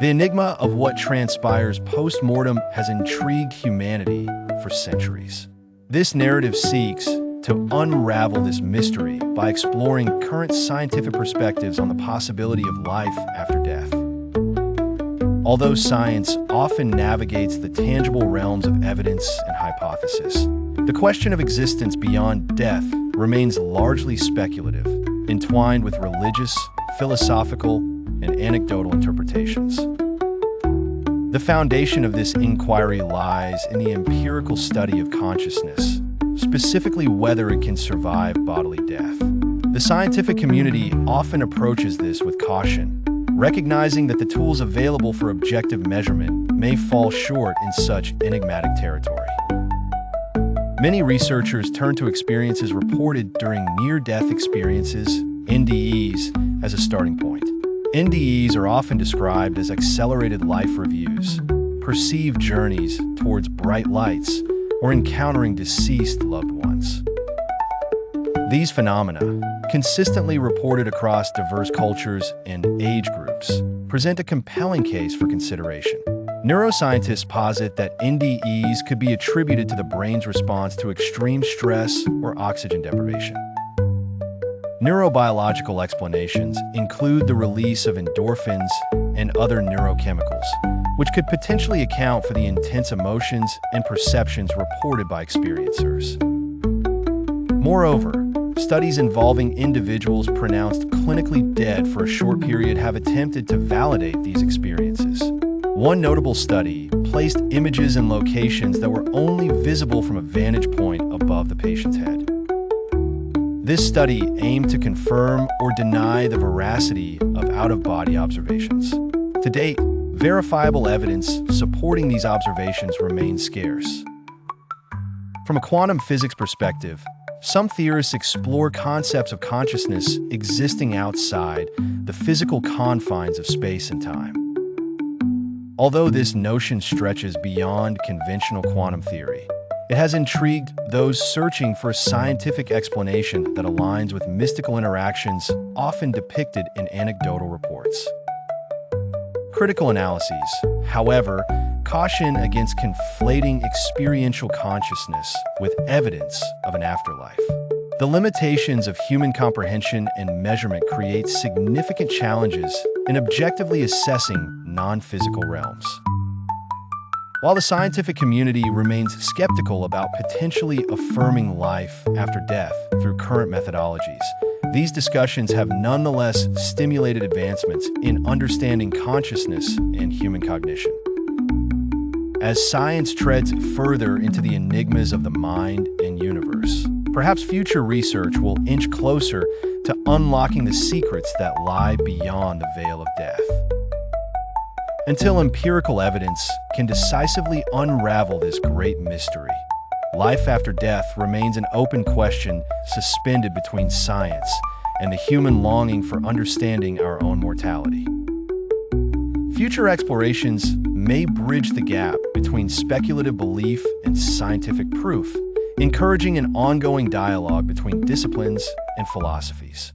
The enigma of what transpires post-mortem has intrigued humanity for centuries. This narrative seeks to unravel this mystery by exploring current scientific perspectives on the possibility of life after death. Although science often navigates the tangible realms of evidence and hypothesis, the question of existence beyond death remains largely speculative, entwined with religious, philosophical, and anecdotal interpretations. The foundation of this inquiry lies in the empirical study of consciousness, specifically whether it can survive bodily death. The scientific community often approaches this with caution, recognizing that the tools available for objective measurement may fall short in such enigmatic territory. Many researchers turn to experiences reported during near-death experiences, NDEs, as a starting point. NDEs are often described as accelerated life reviews, perceived journeys towards bright lights, or encountering deceased loved ones. These phenomena, consistently reported across diverse cultures and age groups, present a compelling case for consideration. Neuroscientists posit that NDEs could be attributed to the brain's response to extreme stress or oxygen deprivation. Neurobiological explanations include the release of endorphins and other neurochemicals, which could potentially account for the intense emotions and perceptions reported by experiencers. Moreover, studies involving individuals pronounced clinically dead for a short period have attempted to validate these experiences. One notable study placed images in locations that were only visible from a vantage point above the patient's head. This study aimed to confirm or deny the veracity of out-of-body observations. To date, verifiable evidence supporting these observations remains scarce. From a quantum physics perspective, some theorists explore concepts of consciousness existing outside the physical confines of space and time. Although this notion stretches beyond conventional quantum theory, it has intrigued those searching for a scientific explanation that aligns with mystical interactions often depicted in anecdotal reports. Critical analyses, however, caution against conflating experiential consciousness with evidence of an afterlife. The limitations of human comprehension and measurement create significant challenges in objectively assessing non-physical realms. While the scientific community remains skeptical about potentially affirming life after death through current methodologies, these discussions have nonetheless stimulated advancements in understanding consciousness and human cognition. As science treads further into the enigmas of the mind and universe, perhaps future research will inch closer to unlocking the secrets that lie beyond the veil of death. Until empirical evidence can decisively unravel this great mystery, life after death remains an open question suspended between science and the human longing for understanding our own mortality. Future explorations may bridge the gap between speculative belief and scientific proof, encouraging an ongoing dialogue between disciplines and philosophies.